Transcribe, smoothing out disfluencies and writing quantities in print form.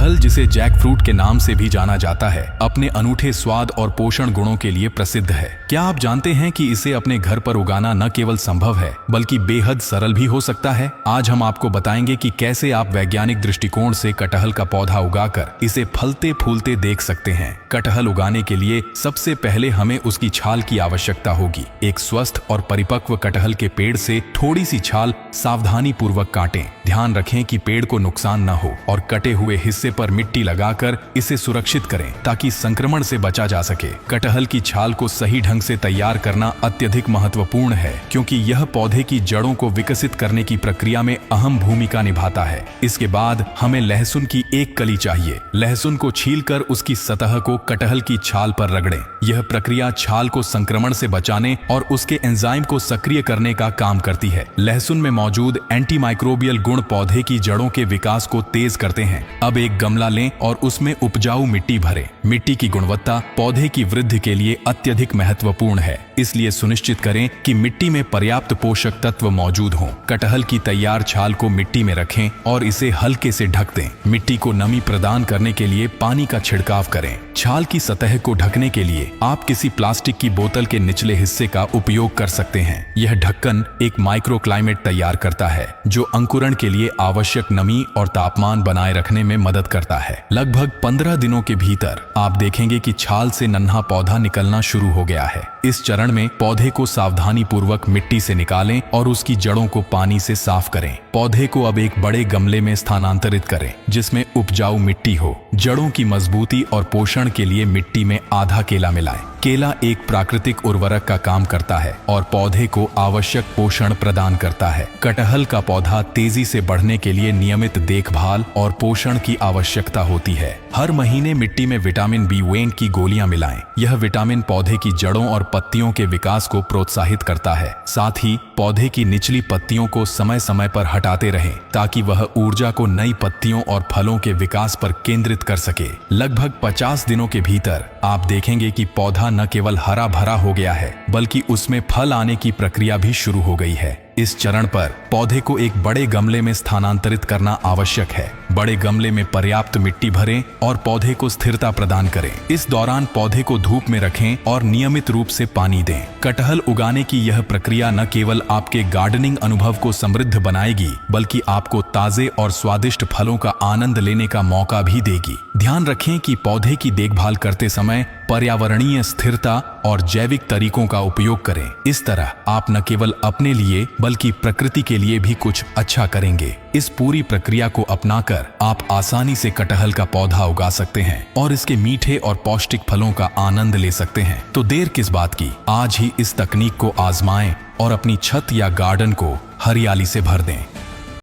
कटहल, जिसे Jack fruit के नाम से भी जाना जाता है, अपने अनूठे स्वाद और पोषण गुणों के लिए प्रसिद्ध है। क्या आप जानते हैं कि इसे अपने घर पर उगाना न केवल संभव है बल्कि बेहद सरल भी हो सकता है। आज हम आपको बताएंगे कि कैसे आप वैज्ञानिक दृष्टिकोण से कटहल का पौधा उगाकर इसे फलते फूलते देख सकते हैं। कटहल उगाने के लिए सबसे पहले हमें उसकी छाल की आवश्यकता होगी। एक स्वस्थ और परिपक्व कटहल के पेड़ से थोड़ी सी छाल सावधानी पूर्वक काटें। ध्यान रखें कि पेड़ को नुकसान न हो और कटे हुए हिस्से पर मिट्टी लगाकर इसे सुरक्षित करें ताकि संक्रमण से बचा जा सके। कटहल की छाल को सही ढंग से तैयार करना अत्यधिक महत्वपूर्ण है क्योंकि यह पौधे की जड़ों को विकसित करने की प्रक्रिया में अहम भूमिका निभाता है। इसके बाद हमें लहसुन की एक कली चाहिए। लहसुन को छीलकर उसकी सतह को कटहल की छाल पर रगड़ें। यह प्रक्रिया छाल को संक्रमण से बचाने और उसके एंजाइम को सक्रिय करने का काम करती है। लहसुन में मौजूद एंटीमाइक्रोबियल गुण पौधे की जड़ों के विकास को तेज करते हैं। अब एक गमला लें और उसमें उपजाऊ मिट्टी भरें। मिट्टी की गुणवत्ता पौधे की वृद्धि के लिए अत्यधिक महत्वपूर्ण है, इसलिए सुनिश्चित करें कि मिट्टी में पर्याप्त पोषक तत्व मौजूद हों। कटहल की तैयार छाल को मिट्टी में रखें और इसे हल्के से ढक दें। मिट्टी को नमी प्रदान करने के लिए पानी का छिड़काव करें। छाल की सतह को ढकने के लिए आप किसी प्लास्टिक की बोतल के निचले हिस्से का उपयोग कर सकते हैं। यह ढक्कन एक माइक्रोक्लाइमेट तैयार करता है जो अंकुरण के लिए आवश्यक नमी और तापमान बनाए रखने में मदद करता है। लगभग 15 दिनों के भीतर आप देखेंगे कि छाल से नन्हा पौधा निकलना शुरू हो गया है। इस चरण में पौधे को सावधानी पूर्वक मिट्टी से निकालें और उसकी जड़ों को पानी से साफ करें। पौधे को अब एक बड़े गमले में स्थानांतरित करें जिसमें उपजाऊ मिट्टी हो। जड़ों की मजबूती और पोषण के लिए मिट्टी में आधा केला मिलाएं। केला एक प्राकृतिक उर्वरक का काम करता है और पौधे को आवश्यक पोषण प्रदान करता है। कटहल का पौधा तेजी से बढ़ने के लिए नियमित देखभाल और पोषण की आवश्यकता होती है। हर महीने मिट्टी में विटामिन B1 की गोलियां मिलाएं। यह विटामिन पौधे की जड़ों और पत्तियों के विकास को प्रोत्साहित करता है। साथ ही पौधे की निचली पत्तियों को समय समय पर हटाते रहें ताकि वह ऊर्जा को नई पत्तियों और फलों के विकास पर केंद्रित कर सके। लगभग 50 दिनों के भीतर आप देखेंगे कि पौधा न केवल हरा भरा हो गया है बल्कि उसमें फल आने की प्रक्रिया भी शुरू हो गई है। इस चरण पर पौधे को एक बड़े गमले में स्थानांतरित करना आवश्यक है। बड़े गमले में पर्याप्त मिट्टी भरें और पौधे को स्थिरता प्रदान करें। इस दौरान पौधे को धूप में रखें और नियमित रूप से पानी दें। कटहल उगाने की यह प्रक्रिया न केवल आपके गार्डनिंग अनुभव को समृद्ध बनाएगी बल्कि आपको ताजे और स्वादिष्ट फलों का आनंद लेने का मौका भी देगी। ध्यान रखें कि पौधे की देखभाल करते समय पर्यावरणीय स्थिरता और जैविक तरीकों का उपयोग करें। इस तरह आप न केवल अपने लिए बल्कि प्रकृति के लिए भी कुछ अच्छा करेंगे। इस पूरी प्रक्रिया को अपनाकर आप आसानी से कटहल का पौधा उगा सकते हैं और इसके मीठे और पौष्टिक फलों का आनंद ले सकते हैं। तो देर किस बात की, आज ही इस तकनीक को आजमाएं और अपनी छत या गार्डन को हरियाली से भर दें।